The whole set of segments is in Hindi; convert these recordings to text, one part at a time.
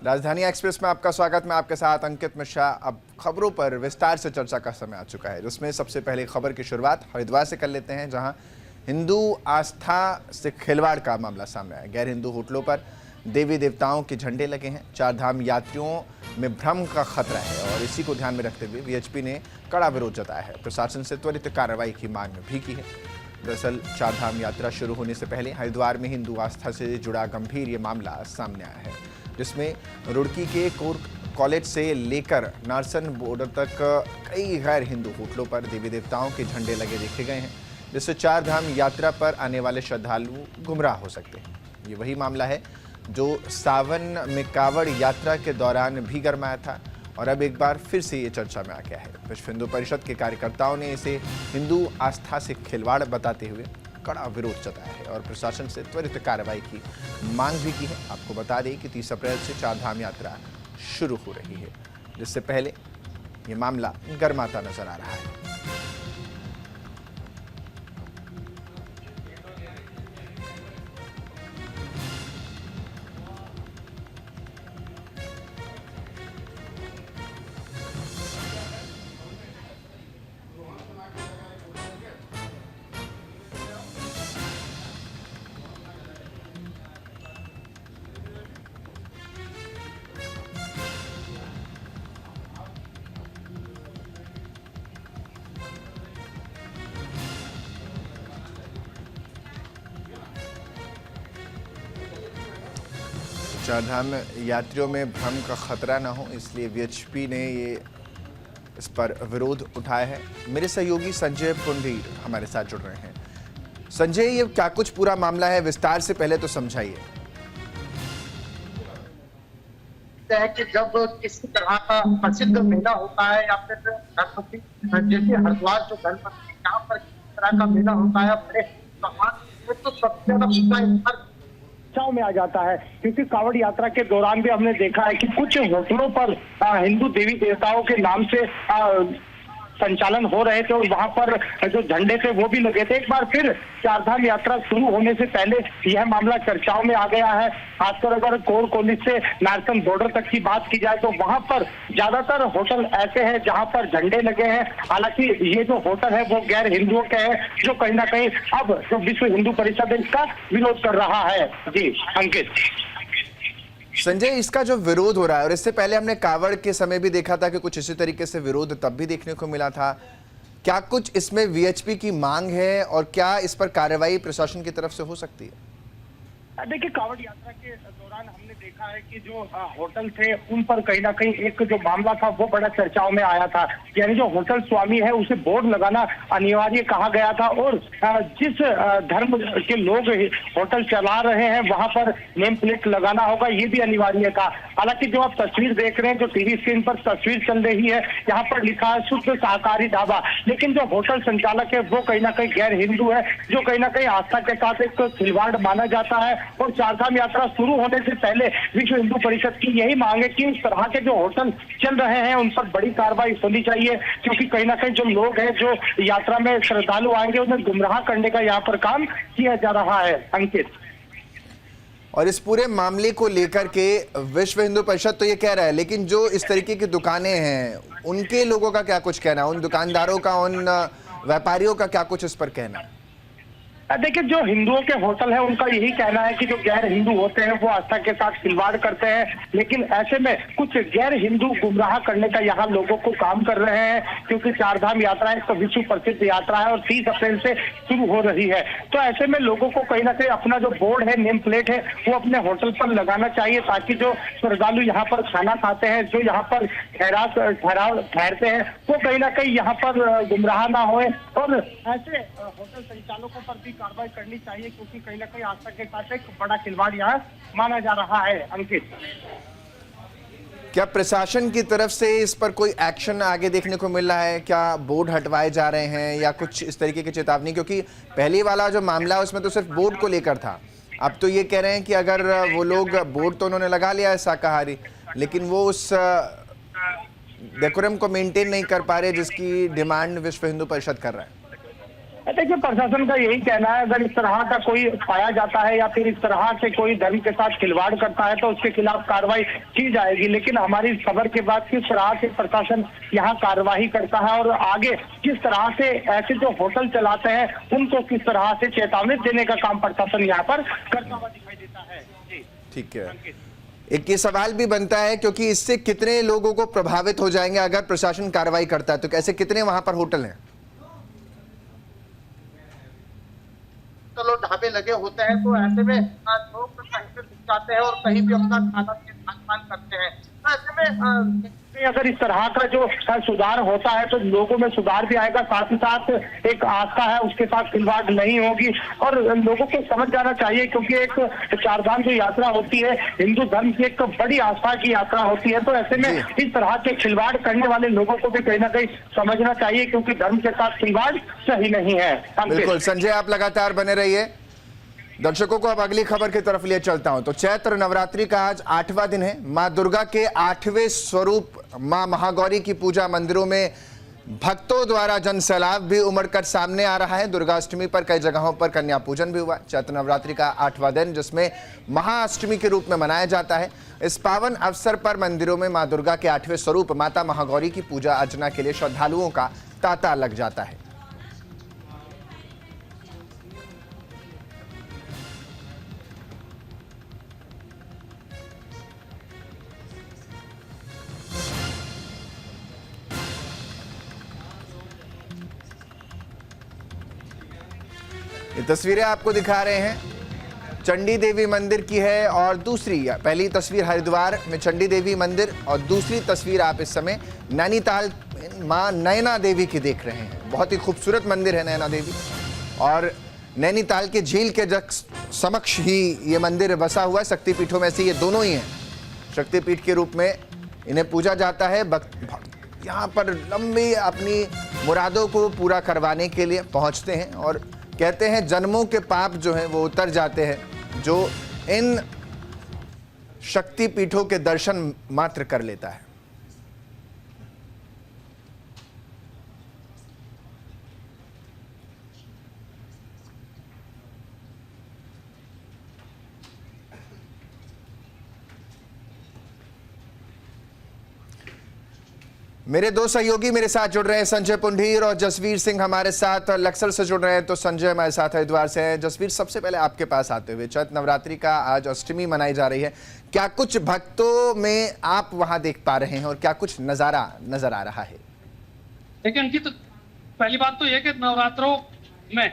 राजधानी एक्सप्रेस में आपका स्वागत। मैं आपके साथ अंकित मिश्रा। अब खबरों पर विस्तार से चर्चा का समय आ चुका है, जिसमें सबसे पहले खबर की शुरुआत हरिद्वार से कर लेते हैं, जहां हिंदू आस्था से खिलवाड़ का मामला सामने आया। गैर हिंदू होटलों पर देवी देवताओं के झंडे लगे हैं। चार धाम यात्रियों में भ्रम का खतरा है और इसी को ध्यान में रखते हुए वीएचपी ने कड़ा विरोध जताया है। प्रशासन से त्वरित कार्रवाई की मांग भी की है। दरअसल चार धाम यात्रा शुरू होने से पहले हरिद्वार में हिंदू आस्था से जुड़ा गंभीर ये मामला सामने आया है, जिसमें रुड़की के कोर कॉलेज से लेकर नारसन बॉर्डर तक कई गैर हिंदू होटलों पर देवी देवताओं के झंडे लगे देखे गए हैं, जिससे चार धाम यात्रा पर आने वाले श्रद्धालु गुमराह हो सकते हैं। ये वही मामला है जो सावन में कावड़ यात्रा के दौरान भी गरमाया था और अब एक बार फिर से ये चर्चा में आ गया है। विश्व हिंदू परिषद के कार्यकर्ताओं ने इसे हिंदू आस्था से खिलवाड़ बताते हुए कड़ा विरोध जताया है और प्रशासन से त्वरित कार्रवाई की मांग भी की है। आपको बता दें कि 30 अप्रैल से चार धाम यात्रा शुरू हो रही है, जिससे पहले ये मामला गरमाता नजर आ रहा है। चारधाम यात्रियों में भ्रम का खतरा न हो, इसलिए वीएचपी ने ये इस पर विरोध उठाया है। मेरे सहयोगी संजय पुंडीर हमारे साथ जुड़ रहे हैं। संजय, ये क्या कुछ पूरा मामला है, विस्तार से पहले तो समझाइए। कि जब किसी तरह का प्रसिद्ध मेला होता है या फिर गणपति जैसे हरिद्वार जो गणपति यहाँ पर किसी तरह का मेला होता है, बड़े सामान तो सबसे ज्यादा चर्चाओं में आ जाता है, क्योंकि कावड़ यात्रा के दौरान भी हमने देखा है कि कुछ होटलों पर हिंदू देवी देवताओं के नाम से संचालन हो रहे थे और वहां पर जो झंडे थे वो भी लगे थे। एक बार फिर चारधाम यात्रा शुरू होने से पहले यह मामला चर्चाओं में आ गया है। खासकर अगर कोर कॉलेज से नारसन बॉर्डर तक की बात की जाए तो वहां पर ज्यादातर होटल ऐसे हैं जहां पर झंडे लगे हैं। हालांकि ये जो होटल है वो गैर हिंदुओं के हैं, जो कहीं ना कहीं अब जो विश्व हिंदू परिषद है इसका विरोध कर रहा है। जी अंकित। संजय, इसका जो विरोध हो रहा है, और इससे पहले हमने कावड़ के समय भी देखा था कि कुछ इसी तरीके से विरोध तब भी देखने को मिला था। क्या कुछ इसमें वीएचपी की मांग है और क्या इस पर कार्रवाई प्रशासन की तरफ से हो सकती है? देखिए, कावड़ यात्रा के दौरान हमने देखा है कि जो होटल थे उन पर कहीं ना कहीं एक जो मामला था वो बड़ा चर्चाओं में आया था। यानी जो होटल स्वामी है उसे बोर्ड लगाना अनिवार्य कहा गया था और जिस धर्म के लोग होटल चला रहे हैं वहां पर नेम प्लेट लगाना होगा, ये भी अनिवार्य था। हालांकि जो आप तस्वीर देख रहे हैं, जो टीवी स्क्रीन पर तस्वीर चल रही है, यहाँ पर लिखा है शुद्ध शाकाहारी ढाबा, लेकिन जो होटल संचालक है वो कहीं ना कहीं गैर हिंदू है, जो कहीं ना कहीं आस्था के साथ एक खिलवाड़ माना जाता है। और चारधाम यात्रा शुरू होने से पहले विश्व हिंदू परिषद की यही मांग है कि इस तरह के जो होटल चल रहे हैं उन पर बड़ी कार्रवाई होनी चाहिए, क्योंकि कहीं ना कहीं जो लोग हैं जो यात्रा में श्रद्धालु आएंगे उन्हें गुमराह करने का यहाँ पर काम किया जा रहा है। अंकित, और इस पूरे मामले को लेकर के विश्व हिंदू परिषद तो ये कह रहा है, लेकिन जो इस तरीके की दुकानें हैं उनके लोगों का क्या कुछ कहना है, उन दुकानदारों का, उन व्यापारियों का क्या कुछ इस पर कहना है? देखिए, जो हिंदुओं के होटल है उनका यही कहना है कि जो गैर हिंदू होते हैं वो आस्था के साथ खिलवाड़ करते हैं, लेकिन ऐसे में कुछ गैर हिंदू गुमराह करने का यहाँ लोगों को काम कर रहे हैं, क्योंकि चारधाम यात्रा एक तो विश्व प्रसिद्ध यात्रा है और 30 अप्रैल से शुरू हो रही है। तो ऐसे में लोगों को कहीं ना कहीं अपना जो बोर्ड है, नेम प्लेट है, वो अपने होटल पर लगाना चाहिए, ताकि जो श्रद्धालु यहाँ पर खाना खाते हैं, जो यहाँ पर ठहरते हैं, वो कहीं ना कहीं यहाँ पर गुमराह ना होए। और ऐसे होटल संचालकों पर भी कार्रवाई करनी चाहिए, क्योंकि कहीं ना कहीं आस्था के साथ एक बड़ा खिलवाड़ यहाँ माना जा रहा है। अंकित, क्या प्रशासन की तरफ से इस पर कोई एक्शन आगे देखने को मिल रहा है? क्या बोर्ड हटवाए जा रहे हैं या कुछ इस तरीके की चेतावनी? क्योंकि पहले वाला जो मामला है उसमें तो सिर्फ बोर्ड को लेकर था, अब तो ये कह रहे हैं कि अगर वो लोग, बोर्ड तो उन्होंने लगा लिया है शाकाहारी, लेकिन वो उस डेकोरम को मेंटेन नहीं कर पा रहे जिसकी डिमांड विश्व हिंदू परिषद कर रहा है। देखिए, प्रशासन का यही कहना है, अगर इस तरह का कोई पाया जाता है या फिर इस तरह से कोई धर्म के साथ खिलवाड़ करता है तो उसके खिलाफ कार्रवाई की जाएगी। लेकिन हमारी इस खबर के बाद किस तरह से प्रशासन यहाँ कार्रवाई करता है और आगे किस तरह से ऐसे जो होटल चलाते हैं उनको किस तरह से चेतावनी देने का काम प्रशासन यहाँ पर करता हुआ दिखाई देता है। जी ठीक है, एक ये सवाल भी बनता है क्योंकि इससे कितने लोगों को प्रभावित हो जाएंगे अगर प्रशासन कार्रवाई करता है, तो कैसे कितने वहां पर होटल हैं? चलो ढाबे लगे होते हैं तो ऐसे में लोग कहीं पे जाते हैं और कहीं भी अपना खाना खान करते हैं। तो ऐसे में अगर इस तरह का जो सुधार होता है तो लोगों में सुधार भी आएगा, साथ ही साथ एक आस्था है उसके साथ खिलवाड़ नहीं होगी और लोगों को समझ जाना चाहिए, क्योंकि एक चारधाम जो यात्रा होती है हिंदू धर्म की एक बड़ी आस्था की यात्रा होती है। तो ऐसे में इस तरह के खिलवाड़ करने वाले लोगों को भी कहीं ना कहीं समझना चाहिए, क्योंकि धर्म के साथ खिलवाड़ सही नहीं है। बिल्कुल संजय, आप लगातार बने रहिए। दर्शकों को अब अगली खबर की तरफ लिए चलता हूं। तो चैत्र नवरात्रि का आज 8वां दिन है। मां दुर्गा के 8वें स्वरूप मां महागौरी की पूजा मंदिरों में भक्तों द्वारा जनसैलाब भी उमड़कर सामने आ रहा है। दुर्गाष्टमी पर कई जगहों पर कन्या पूजन भी हुआ। चैत्र नवरात्रि का 8वां दिन, जिसमें महाअष्टमी के रूप में मनाया जाता है। इस पावन अवसर पर मंदिरों में मां दुर्गा के 8वें स्वरूप माता महागौरी की पूजा अर्चना के लिए श्रद्धालुओं का तांता लग जाता है। ये तस्वीरें आपको दिखा रहे हैं चंडी देवी मंदिर की है और दूसरी, पहली तस्वीर हरिद्वार में चंडी देवी मंदिर और दूसरी तस्वीर आप इस समय नैनीताल मां नैना देवी की देख रहे हैं। बहुत ही खूबसूरत मंदिर है नैना देवी और नैनीताल के झील के समक्ष ही ये मंदिर बसा हुआ है। शक्तिपीठों में से ये दोनों ही हैं। शक्तिपीठ के रूप में इन्हें पूजा जाता है। भक्त यहाँ पर लंबी अपनी मुरादों को पूरा करवाने के लिए पहुँचते हैं और कहते हैं जन्मों के पाप जो हैं वो उतर जाते हैं जो इन शक्ति पीठों के दर्शन मात्र कर लेता है। मेरे दो सहयोगी मेरे साथ जुड़ रहे हैं, संजय पुंडीर और जसवीर सिंह हमारे साथ लक्सर से जुड़ रहे हैं। तो संजय हमारे साथ हरिद्वार से हैं। जसवीर, सबसे पहले आपके पास आते हुए, चैत्र नवरात्रि का आज अष्टमी मनाई जा रही है, क्या कुछ भक्तों में आप वहां देख पा रहे हैं और क्या कुछ नजारा नजर आ रहा है? देखिए अंकित, पहली बात तो यह कि नवरात्रों में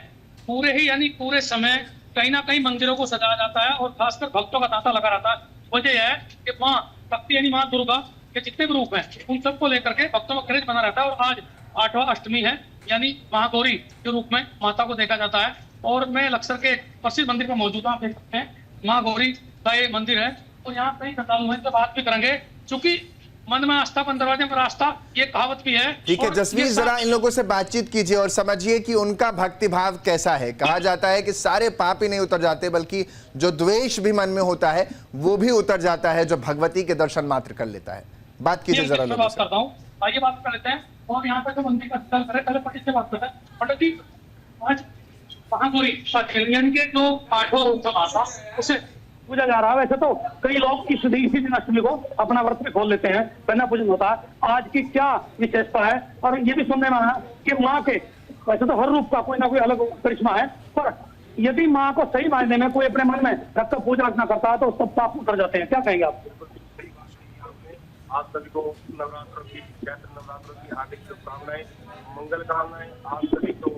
पूरे ही यानी पूरे समय कहीं ना कहीं मंदिरों को सजाया जाता है और खासकर भक्तों का तांता लगा रहता है। वजह यह है कि माँ शक्ति यानी माँ दुर्गा के जितने भी रूप हैं उन सबको लेकर के भक्तों का क्रेज बना रहता है। और आज 8वां अष्टमी है, यानी महागौरी के रूप में माता को देखा जाता है। और मैं लक्सर के प्रसिद्ध मंदिर पर मौजूद हूँ। आप देख सकते हैं महागौरी का ये मंदिर है और यहाँ कई श्रद्धालु हैं, बात भी करेंगे क्योंकि मन में आस्था अपन दरवाजे में रास्ता, ये कहावत भी है। ठीक है जसवीर, जरा इन लोगों से बातचीत कीजिए और समझिए कि उनका भक्ति भाव कैसा है। कहा जाता है कि सारे पाप ही नहीं उतर जाते बल्कि जो द्वेष भी मन में होता है वो भी उतर जाता है जो भगवती के दर्शन मात्र कर लेता है। बात कीजिए जरा लोगों से। बात करता हूँ, आइए बात कर लेते हैं। और यहाँ पर जो मंदिर का स्थल है, पहले पंडित से बात करते हैं। पंडित जी, आज महागौरी के जो 8वां उत्सव आता उसे पूजा जा रहा है। वैसे तो कई लोग इसी दिन अष्टमी को अपना व्रत में खोल लेते हैं, कन्या पूजन होता है। आज की क्या विशेषता है? और ये भी सुनने में आया कि माँ के वैसे तो हर रूप का कोई ना कोई अलग करिश्मा है, पर यदि माँ को सही मायने में कोई अपने मन में रखकर पूजा अर्चना करता है तो सब पाप उतर जाते हैं। क्या कहेंगे आप? आप सभी को नवरात्रों की, चैत्र नवरात्रों की हार्दिक शुभकामनाएं, मंगल कामनाएं। आप सभी को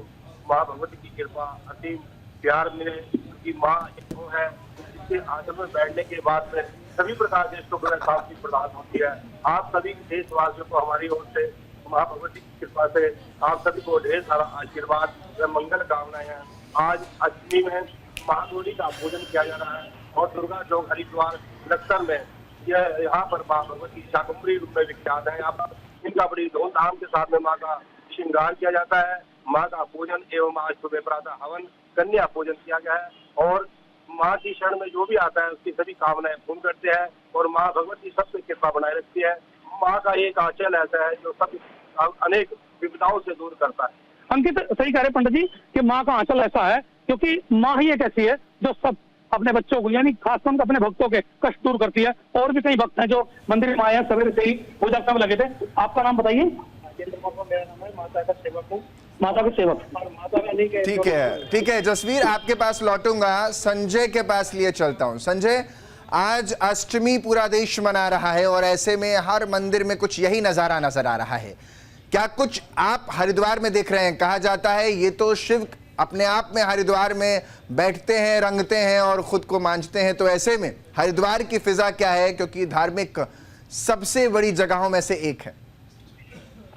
माँ भगवती की कृपा, असीम प्यार मिले, क्योंकि माँ वो है जिसके आश्रम में बैठने के बाद में सभी प्रकार के शुभ शांति प्रदान होती है। आप सभी देशवासियों को हमारी ओर से माँ भगवती की कृपा से आप सभी को ढेर सारा आशीर्वाद व मंगल कामनाएं हैं। आज अष्टमी में महागौरी का पूजन किया जा रहा है और दुर्गा चौक हरिद्वार लक्सर में यहाँ पर माँ भगवती शाकंभरी रूप में विख्यात है। यहाँ पर इनका बड़ी धूमधाम के साथ में माँ का श्रृंगार किया जाता है। माँ का पूजन एवं आज सुबह प्रातः हवन कन्या पूजन किया गया है और माँ की शरण में जो भी आता है उसकी सभी कामनाएं पूर्ण करते हैं और माँ भगवती सबसे कृपा बनाए रखती है। माँ का एक आंचल ऐसा है जो सब अनेक विपदाओं से दूर करता है। अंकित सही कह रहे पंडित जी कि माँ का आंचल ऐसा है, क्योंकि माँ ही एक ऐसी है जो सब अपने बच्चों को, यानी खासकर अपने भक्तों के कष्ट दूर करती है। और भी कई भक्त हैं जो मंदिर में आए हैं, सवेरे से ही पूजा करने लगे थे। आपका नाम बताइए? मेरा नाम है, माता का सेवक हूँ। माता के सेवक। माता का नहीं ठीक है जसवीर, आपके पास लौटूंगा। संजय के पास लिए चलता हूं। संजय, आज अष्टमी पूरा देश मना रहा है और ऐसे में हर मंदिर में कुछ यही नजारा नजर आ रहा है। क्या कुछ आप हरिद्वार में देख रहे हैं? कहा जाता है ये तो शिव अपने आप में हरिद्वार में बैठते हैं, रंगते हैं और खुद को मांझते हैं, तो ऐसे में हरिद्वार की फिजा क्या है, क्योंकि धार्मिक सबसे बड़ी जगहों में से एक है?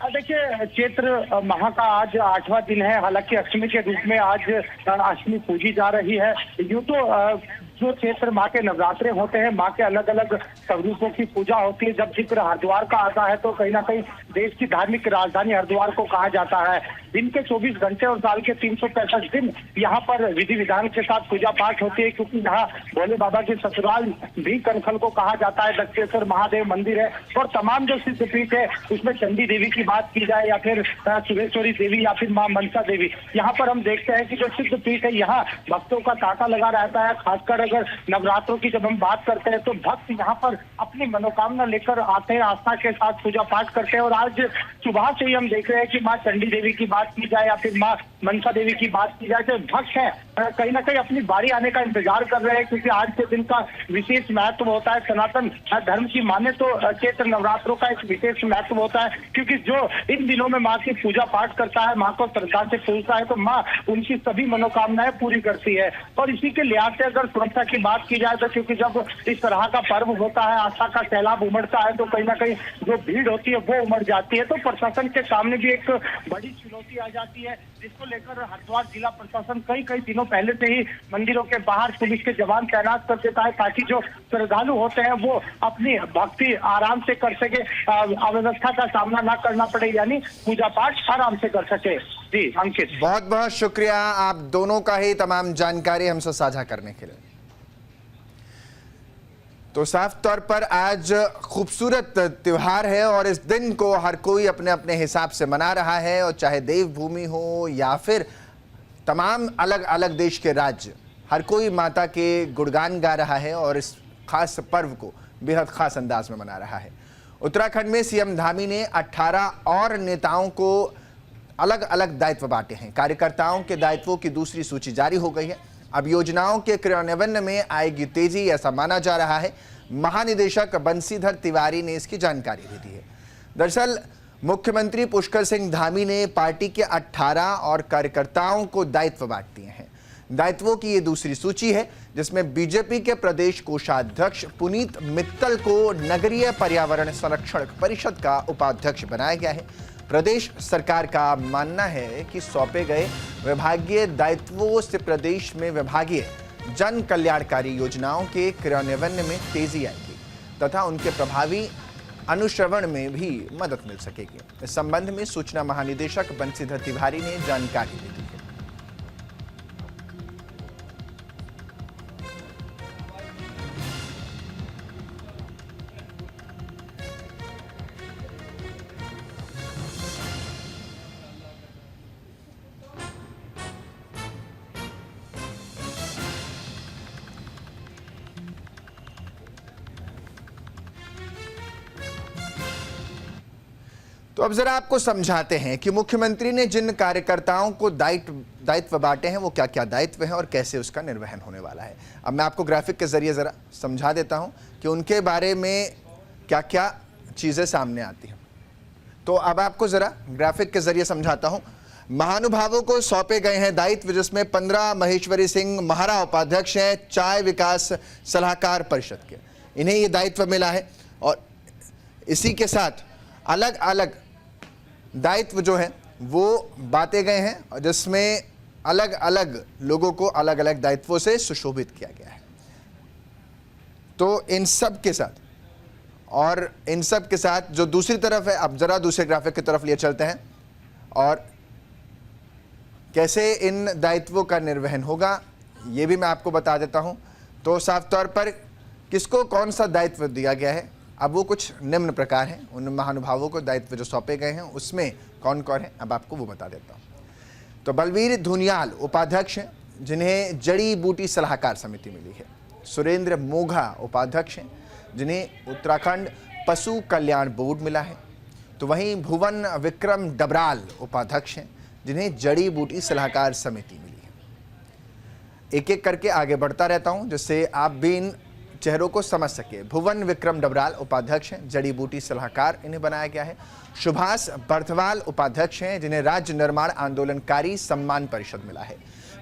देखिए, चैत्र माह का आज 8वां दिन है। हालांकि अष्टमी के रूप में आज अष्टमी पूजी जा रही है। यूं तो जो चैत्र माह के नवरात्रे होते हैं, माँ के अलग अलग स्वरूपों की पूजा होती है। जब जिक्र हरिद्वार का आता है तो कहीं ना कहीं देश की धार्मिक राजधानी हरिद्वार को कहा जाता है। दिन के 24 घंटे और साल के 365 दिन यहाँ पर विधि विधान के साथ पूजा पाठ होती है, क्योंकि यहाँ भोले बाबा के ससुराल भी कनखल को कहा जाता है। दक्षेश्वर महादेव मंदिर है और तमाम जो सिद्ध पीठ है उसमें चंडी देवी की बात की जाए या फिर सुरेश्वरी देवी या फिर माँ मनसा देवी, यहाँ पर हम देखते हैं कि जो सिद्ध पीठ है यहाँ भक्तों का तांता लगा रहता है। खासकर अगर नवरात्रों की जब हम बात करते हैं तो भक्त यहाँ पर अपनी मनोकामना लेकर आते हैं, आस्था के साथ पूजा पाठ करते हैं। और आज सुबह से ही हम देख रहे हैं कि माँ चंडी देवी की बात की जाए या फिर माँ मनसा देवी की बात की जाए, तो भक्त है कहीं ना कहीं अपनी बारी आने का इंतजार कर रहे हैं, क्योंकि आज के दिन का विशेष महत्व होता है। सनातन धर्म की माने तो चैत्र नवरात्रों का एक विशेष महत्व होता है, क्योंकि जो इन दिनों में माँ की पूजा पाठ करता है, माँ को श्रद्धा से पूजता है, तो माँ उनकी सभी मनोकामनाएं पूरी करती है। और इसी के लिहाज से अगर सुरक्षा की बात की जाए तो क्योंकि जब इस तरह का पर्व होता है, आस्था का सैलाब उमड़ता है, तो कहीं ना कहीं जो भीड़ होती है वो उमड़ जाती है। तो प्रशासन के सामने भी एक बड़ी चुनौती आ जाती है, जिसको लेकर हरिद्वार जिला प्रशासन कई दिनों पहले से ही मंदिरों के बाहर पुलिस के जवान तैनात कर देता है, ताकि जो श्रद्धालु होते हैं वो अपनी भक्ति आराम से कर सके, अव्यवस्था का सामना ना करना पड़े, यानी पूजा पाठ आराम से कर सके। जी अंकित, बहुत बहुत शुक्रिया आप दोनों का ही तमाम जानकारी हमसे साझा करने के लिए। तो साफ तौर पर आज खूबसूरत त्योहार है और इस दिन को हर कोई अपने अपने हिसाब से मना रहा है, और चाहे देवभूमि हो या फिर तमाम अलग अलग देश के राज्य, हर कोई माता के गुणगान गा रहा है और इस खास पर्व को बेहद खास अंदाज में मना रहा है। उत्तराखंड में सीएम धामी ने 18 और नेताओं को अलग अलग दायित्व बांटे हैं। कार्यकर्ताओं के दायित्वों की दूसरी सूची जारी हो गई है। अब योजनाओं के क्रियान्वयन में आएगी तेजी, ऐसा माना जा रहा है। महानिदेशक बंसीधर तिवारी ने इसकी जानकारी दे दी है। दरअसल मुख्यमंत्री पुष्कर सिंह धामी ने पार्टी के 18 और कार्यकर्ताओं को दायित्व बांट दिए हैं। दायित्वों की ये दूसरी सूची है, जिसमें बीजेपी के प्रदेश कोषाध्यक्ष पुनीत मित्तल को नगरीय पर्यावरण संरक्षण परिषद का उपाध्यक्ष बनाया गया है। प्रदेश सरकार का मानना है कि सौंपे गए विभागीय दायित्वों से प्रदेश में विभागीय जन कल्याणकारी योजनाओं के क्रियान्वयन में तेजी आएगी तथा उनके प्रभावी अनुश्रवण में भी मदद मिल सकेगी। इस संबंध में सूचना महानिदेशक बंसीधर तिवारी ने जानकारी दी है। तो अब जरा आपको समझाते हैं कि मुख्यमंत्री ने जिन कार्यकर्ताओं को दायित्व बांटे हैं वो क्या क्या दायित्व हैं और कैसे उसका निर्वहन होने वाला है। अब मैं आपको ग्राफिक के जरिए जरा समझा देता हूं कि उनके बारे में क्या क्या चीजें सामने आती हैं। तो अब आपको जरा ग्राफिक के जरिए समझाता हूं। महानुभावों को सौंपे गए हैं दायित्व, जिसमें 15 महेश्वरी सिंह महारा उपाध्यक्ष हैं चाय विकास सलाहकार परिषद के, इन्हें ये दायित्व मिला है। और इसी के साथ अलग अलग दायित्व जो हैं वो बांटे गए हैं, और जिसमें अलग अलग लोगों को अलग अलग दायित्वों से सुशोभित किया गया है। तो इन सब के साथ जो दूसरी तरफ है, अब जरा दूसरे ग्राफिक की तरफ लिए चलते हैं और कैसे इन दायित्वों का निर्वहन होगा ये भी मैं आपको बता देता हूं। तो साफ तौर पर किसको कौन सा दायित्व दिया गया है, अब वो कुछ निम्न प्रकार हैं। उन महानुभावों को दायित्व जो सौंपे गए हैं उसमें कौन कौन है, अब आपको वो बता देता हूँ। तो बलवीर धुनियाल उपाध्यक्ष हैं, जिन्हें जड़ी बूटी सलाहकार समिति मिली है। सुरेंद्र मोघा उपाध्यक्ष हैं, जिन्हें उत्तराखंड पशु कल्याण बोर्ड मिला है। तो वहीं भुवन विक्रम डबराल उपाध्यक्ष हैं, जिन्हें जड़ी बूटी सलाहकार समिति मिली है। एक एक करके आगे बढ़ता रहता हूं, जिससे आप भी इन चेहरों को समझ सके। भुवन विक्रम डबराल उपाध्यक्ष हैं, जड़ी बूटी सलाहकार इन्हें बनाया गया है। सुभाष बर्थवाल उपाध्यक्ष हैं, जिन्हें राज्य निर्माण आंदोलनकारी सम्मान परिषद मिला है।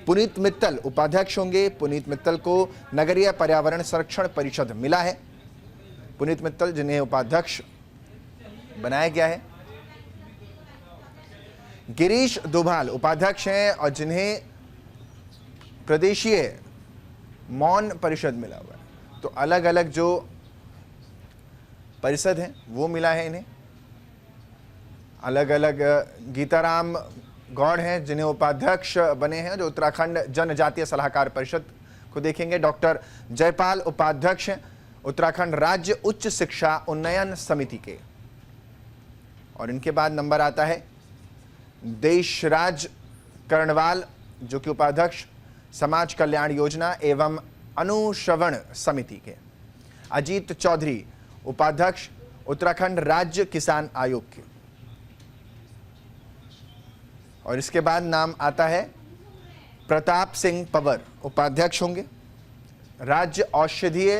पुनीत मित्तल उपाध्यक्ष होंगे। पुनीत मित्तल को नगरीय पर्यावरण संरक्षण परिषद मिला है। पुनीत मित्तल जिन्हें उपाध्यक्ष बनाया गया है। गिरीश दुभाल उपाध्यक्ष हैं और जिन्हें प्रदेशीय मौन परिषद मिला हुआ है। तो अलग अलग जो परिषद हैं वो मिला है इन्हें। अलग अलग गीताराम गौड़ हैं, जिन्हें उपाध्यक्ष बने हैं, जो उत्तराखंड जनजातीय सलाहकार परिषद को देखेंगे। डॉक्टर जयपाल उपाध्यक्ष हैं, उत्तराखंड राज्य उच्च शिक्षा उन्नयन समिति के। और इनके बाद नंबर आता है देशराज कर्णवाल, जो कि उपाध्यक्ष समाज कल्याण योजना एवं अनुश्रवण समिति के। अजीत चौधरी उपाध्यक्ष उत्तराखंड राज्य किसान आयोग के। और इसके बाद नाम आता है प्रताप सिंह पवर उपाध्यक्ष होंगे, राज्य औषधीय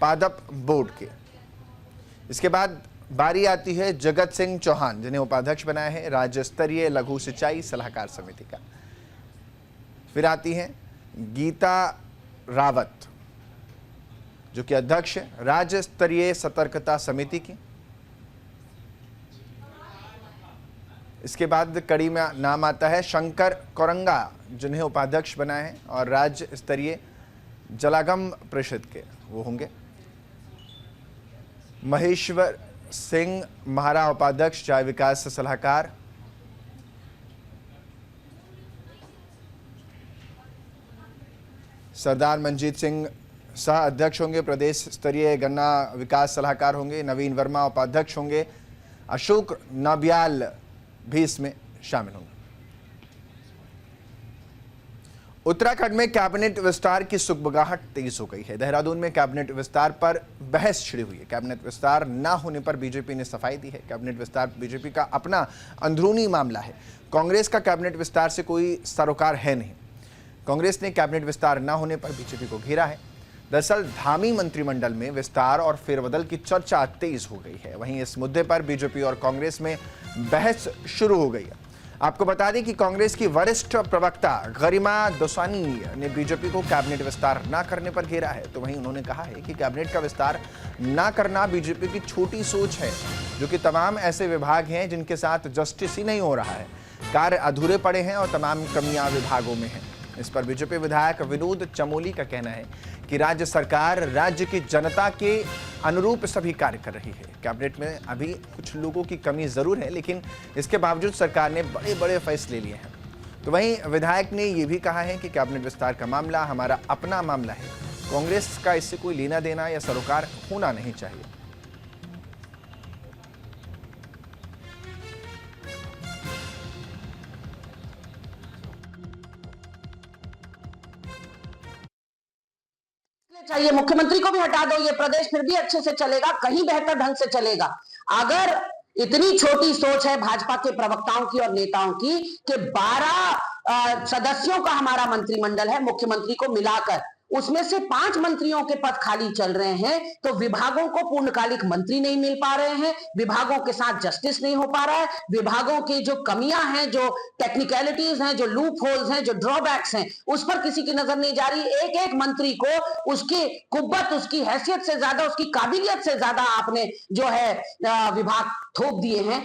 पादप बोर्ड के। इसके बाद बारी आती है जगत सिंह चौहान, जिन्हें उपाध्यक्ष बनाया है राज्य स्तरीय लघु सिंचाई सलाहकार समिति का। फिर आती हैं गीता रावत, जो कि अध्यक्ष राज्य स्तरीय सतर्कता समिति की। इसके बाद कड़ी में नाम आता है शंकर कोरंगा, जिन्हें उपाध्यक्ष बनाए हैं और राज्य स्तरीय जलागम परिषद के वो होंगे। महेश्वर सिंह महारा उपाध्यक्ष चाय विकास सलाहकार। सरदार मंजीत सिंह सह अध्यक्ष होंगे, प्रदेश स्तरीय गन्ना विकास सलाहकार होंगे। नवीन वर्मा उपाध्यक्ष होंगे। अशोक नाबियाल भी इसमें शामिल होंगे। उत्तराखंड में कैबिनेट विस्तार की सुगबुगाहट तेज हो गई है। देहरादून में कैबिनेट विस्तार पर बहस छिड़ी हुई है। कैबिनेट विस्तार ना होने पर बीजेपी ने सफाई दी है। कैबिनेट विस्तार बीजेपी का अपना अंदरूनी मामला है। कांग्रेस का कैबिनेट विस्तार से कोई सरोकार है नहीं। कांग्रेस ने कैबिनेट विस्तार न होने पर बीजेपी को घेरा है। दरअसल धामी मंत्रिमंडल में विस्तार और फेरबदल की चर्चा तेज हो गई है। वहीं इस मुद्दे पर बीजेपी और कांग्रेस में बहस शुरू हो गई है। आपको बता दें कि कांग्रेस की वरिष्ठ प्रवक्ता गरिमा दसानी ने बीजेपी को कैबिनेट विस्तार न करने पर घेरा है। तो वहीं उन्होंने कहा है कि कैबिनेट का विस्तार न करना बीजेपी की छोटी सोच है, जो कि तमाम ऐसे विभाग हैं जिनके साथ जस्टिस ही नहीं हो रहा है, कार्य अधूरे पड़े हैं और तमाम कमियां विभागों में हैं। इस पर बीजेपी विधायक विनोद चमोली का कहना है कि राज्य सरकार राज्य की जनता के अनुरूप सभी कार्य कर रही है। कैबिनेट में अभी कुछ लोगों की कमी जरूर है, लेकिन इसके बावजूद सरकार ने बड़े बड़े फैसले लिए हैं। तो वहीं विधायक ने यह भी कहा है कि कैबिनेट विस्तार का मामला हमारा अपना मामला है, कांग्रेस का इससे कोई लेना देना या सरोकार होना नहीं चाहिए। चाहिए मुख्यमंत्री को भी हटा दो, ये प्रदेश फिर भी अच्छे से चलेगा, कहीं बेहतर ढंग से चलेगा। अगर इतनी छोटी सोच है भाजपा के प्रवक्ताओं की और नेताओं की कि 12 सदस्यों का हमारा मंत्रिमंडल है, मुख्यमंत्री को मिलाकर उसमें से 5 मंत्रियों के पद खाली चल रहे हैं, तो विभागों को पूर्णकालिक मंत्री नहीं मिल पा रहे हैं, विभागों के साथ जस्टिस नहीं हो पा रहा है, विभागों की जो कमियां हैं, जो टेक्निकलिटीज हैं, जो लूप होल्स हैं, जो ड्रॉबैक्स हैं, उस पर किसी की नजर नहीं जा रही। एक एक मंत्री को उसकी कुव्वत, उसकी हैसियत से ज्यादा, उसकी काबिलियत से ज्यादा आपने जो है विभाग थोप दिए हैं।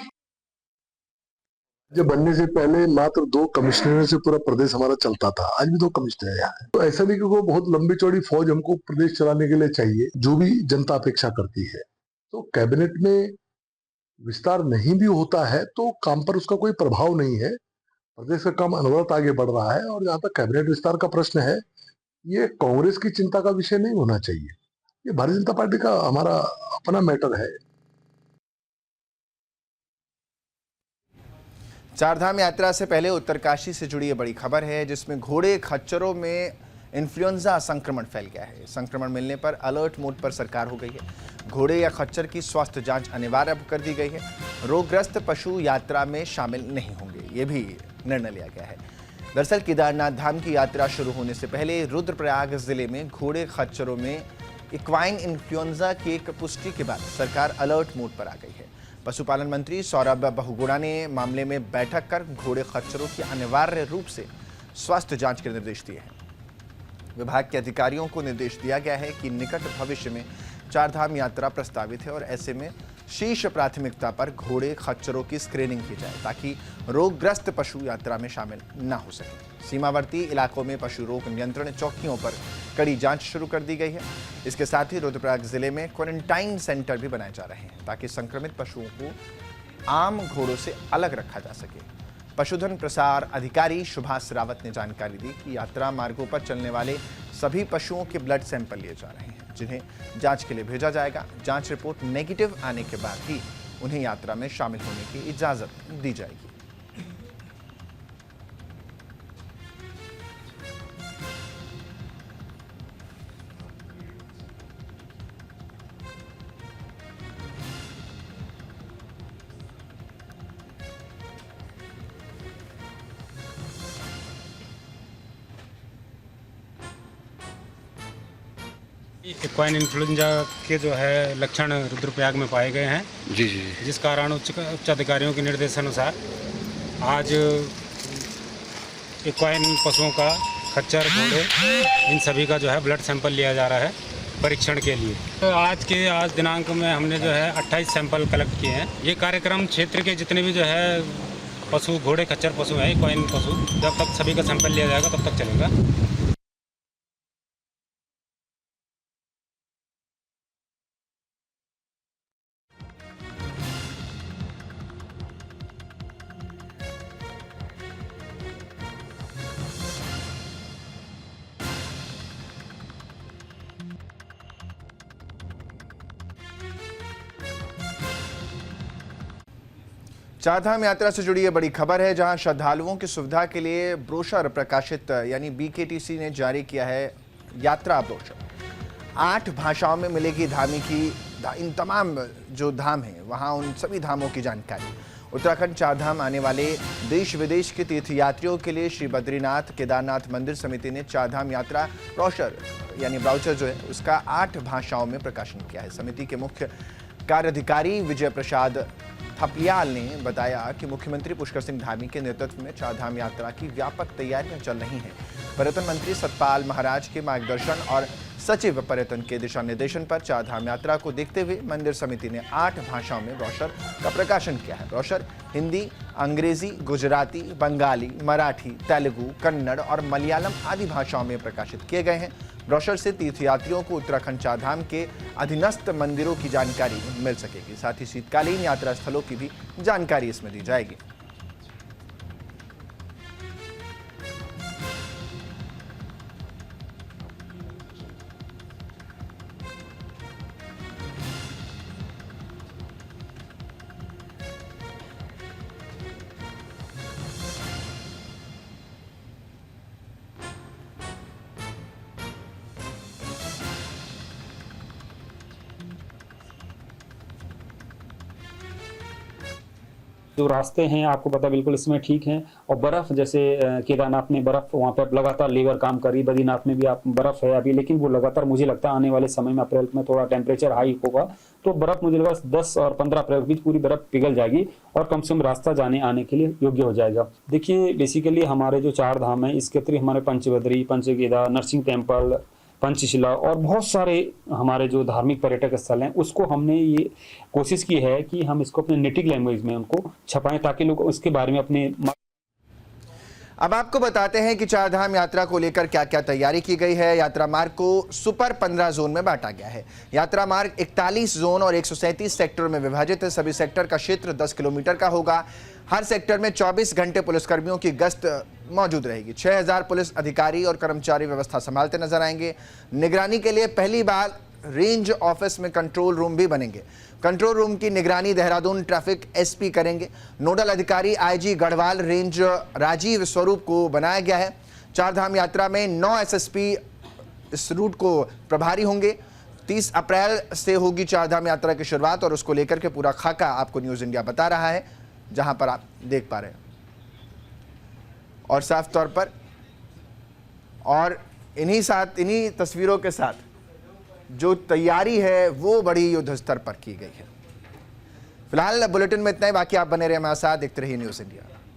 जब बनने से पहले मात्र 2 कमिश्नरों से पूरा प्रदेश हमारा चलता था, आज भी 2 कमिश्नर है यहाँ। तो ऐसा नहीं कि वो बहुत लंबी चौड़ी फौज हमको प्रदेश चलाने के लिए चाहिए, जो भी जनता अपेक्षा करती है। तो कैबिनेट में विस्तार नहीं भी होता है तो काम पर उसका कोई प्रभाव नहीं है, प्रदेश का काम अनवरत आगे बढ़ रहा है। और जहां तक कैबिनेट विस्तार का प्रश्न है, ये कांग्रेस की चिंता का विषय नहीं होना चाहिए, ये भारतीय जनता पार्टी का हमारा अपना मैटर है। चारधाम यात्रा से पहले उत्तरकाशी से जुड़ी ये बड़ी खबर है, जिसमें घोड़े खच्चरों में इन्फ्लुएंजा संक्रमण फैल गया है। संक्रमण मिलने पर अलर्ट मोड पर सरकार हो गई है। घोड़े या खच्चर की स्वास्थ्य जांच अनिवार्य कर दी गई है। रोगग्रस्त पशु यात्रा में शामिल नहीं होंगे, ये भी निर्णय लिया गया है। दरअसल केदारनाथ धाम की यात्रा शुरू होने से पहले रुद्रप्रयाग जिले में घोड़े खच्चरों में इक्वाइन इन्फ्लुएंजा की एक पुष्टि के बाद सरकार अलर्ट मोड पर आ गई है। पशुपालन मंत्री सौरभ बहुगुणा ने मामले में बैठक कर घोड़े खच्चरों की अनिवार्य रूप से स्वास्थ्य जांच के निर्देश दिए हैं। विभाग के अधिकारियों को निर्देश दिया गया है कि निकट भविष्य में चारधाम यात्रा प्रस्तावित है और ऐसे में शीर्ष प्राथमिकता पर घोड़े खच्चरों की स्क्रीनिंग की जाए ताकि रोगग्रस्त पशु यात्रा में शामिल न हो सके। सीमावर्ती इलाकों में पशु रोग नियंत्रण चौकियों पर कड़ी जांच शुरू कर दी गई है। इसके साथ ही रुद्रप्रयाग जिले में क्वारंटाइन सेंटर भी बनाए जा रहे हैं ताकि संक्रमित पशुओं को आम घोड़ों से अलग रखा जा सके। पशुधन प्रसार अधिकारी सुभाष रावत ने जानकारी दी कि यात्रा मार्गों पर चलने वाले सभी पशुओं के ब्लड सैंपल लिए जा रहे हैं, जिन्हें जांच के लिए भेजा जाएगा। जांच रिपोर्ट नेगेटिव आने के बाद ही उन्हें यात्रा में शामिल होने की इजाजत दी जाएगी। इक्वाइन इन्फ्लुएंजा के जो है लक्षण रुद्रप्रयाग में पाए गए हैं जी जी जिस कारण उच्च अधिकारियों के निर्देशानुसार आज इक्वाइन पशुओं का खच्चर घोड़े इन सभी का जो है ब्लड सैंपल लिया जा रहा है परीक्षण के लिए। तो आज दिनांक में हमने जो है 28 सैंपल कलेक्ट किए हैं। ये कार्यक्रम क्षेत्र के जितने भी जो है पशु घोड़े खच्चर पशु हैं इक्वाइन पशु, जब तक सभी का सैंपल लिया जाएगा तब तक चलेगा। चारधाम यात्रा से जुड़ी ये बड़ी खबर है, जहां श्रद्धालुओं की सुविधा के लिए ब्रोशर प्रकाशित यानी बीकेटीसी ने जारी किया है यात्रा ब्रोशर। 8 भाषाओं में मिलेगी धामी की इन तमाम जो धाम हैं वहां उन सभी धामों की जानकारी। उत्तराखंड चारधाम आने वाले देश विदेश के तीर्थयात्रियों के लिए श्री बद्रीनाथ केदारनाथ मंदिर समिति ने चारधाम यात्रा ब्रोशर यानी ब्राउचर जो है उसका 8 भाषाओं में प्रकाशन किया है। समिति के मुख्य कार्याधिकारी विजय प्रसाद थपलियाल ने बताया कि मुख्यमंत्री पुष्कर सिंह धामी के नेतृत्व में चारधाम यात्रा की व्यापक तैयारियां चल रही हैं। पर्यटन मंत्री सतपाल महाराज के मार्गदर्शन और सचिव पर्यटन के दिशा निर्देशन पर चारधाम यात्रा को देखते हुए मंदिर समिति ने 8 भाषाओं में ब्रोशर का प्रकाशन किया है। ब्रोशर हिंदी, अंग्रेजी, गुजराती, बंगाली, मराठी, तेलुगु, कन्नड़ और मलयालम आदि भाषाओं में प्रकाशित किए गए हैं। ब्रोशर से तीर्थयात्रियों को उत्तराखंड चारधाम के अधीनस्थ मंदिरों की जानकारी मिल सकेगी। साथ ही शीतकालीन यात्रा स्थलों की भी जानकारी इसमें दी जाएगी। जो रास्ते हैं आपको पता बिल्कुल इसमें ठीक हैं। और बर्फ जैसे केदारनाथ में बर्फ वहाँ पर लगातार लीवर काम कर रही, बद्रीनाथ में भी आप बर्फ है अभी, लेकिन वो लगातार मुझे लगता है आने वाले समय में अप्रैल में थोड़ा टेम्परेचर हाई होगा तो बर्फ मुझे लगा 10 और 15 अप्रैल के बीच पूरी बर्फ पिघल जाएगी और कम से कम रास्ता जाने आने के लिए योग्य हो जाएगा। देखिए बेसिकली हमारे जो 4 धाम है इसके अतिरिक्त हमारे पंचबद्री, पंचकेदार, नरसिंह टेम्पल, पंचशिला और बहुत सारे हमारे जो धार्मिक पर्यटक स्थल हैं उसको हमने ये कोशिश की है कि हम इसको अपने नेटिव लैंग्वेज में उनको छपाएं ताकि लोग उसके बारे में अपने। अब आपको बताते हैं कि चारधाम यात्रा को लेकर क्या क्या तैयारी की गई है। यात्रा मार्ग को सुपर 15 जोन में बांटा गया है। यात्रा मार्ग 41 जोन और 137 सेक्टर में विभाजित है। सभी सेक्टर का क्षेत्र 10 किलोमीटर का होगा। हर सेक्टर में 24 घंटे पुलिसकर्मियों की गश्त मौजूद रहेगी। 6000 पुलिस अधिकारी और कर्मचारी व्यवस्था संभालते नजर आएंगे। निगरानी के लिए पहली बार रेंज ऑफिस में कंट्रोल रूम भी बनेंगे। कंट्रोल रूम की निगरानी देहरादून ट्रैफिक एसपी करेंगे। नोडल अधिकारी आईजी गढ़वाल रेंज राजीव स्वरूप को बनाया गया है। चारधाम यात्रा में 9 एसएसपी इस रूट को प्रभारी होंगे। 30 अप्रैल से होगी चारधाम यात्रा की शुरुआत और उसको लेकर के पूरा खाका आपको न्यूज़ इंडिया बता रहा है, जहां पर आप देख पा रहे हैं। और साफ तौर पर और इन्हीं तस्वीरों के साथ जो तैयारी है वो बड़ी युद्ध स्तर पर की गई है। फिलहाल बुलेटिन में इतना ही, बाकी आप बने रहे हमारे साथ, देखते रहिए न्यूज़ इंडिया।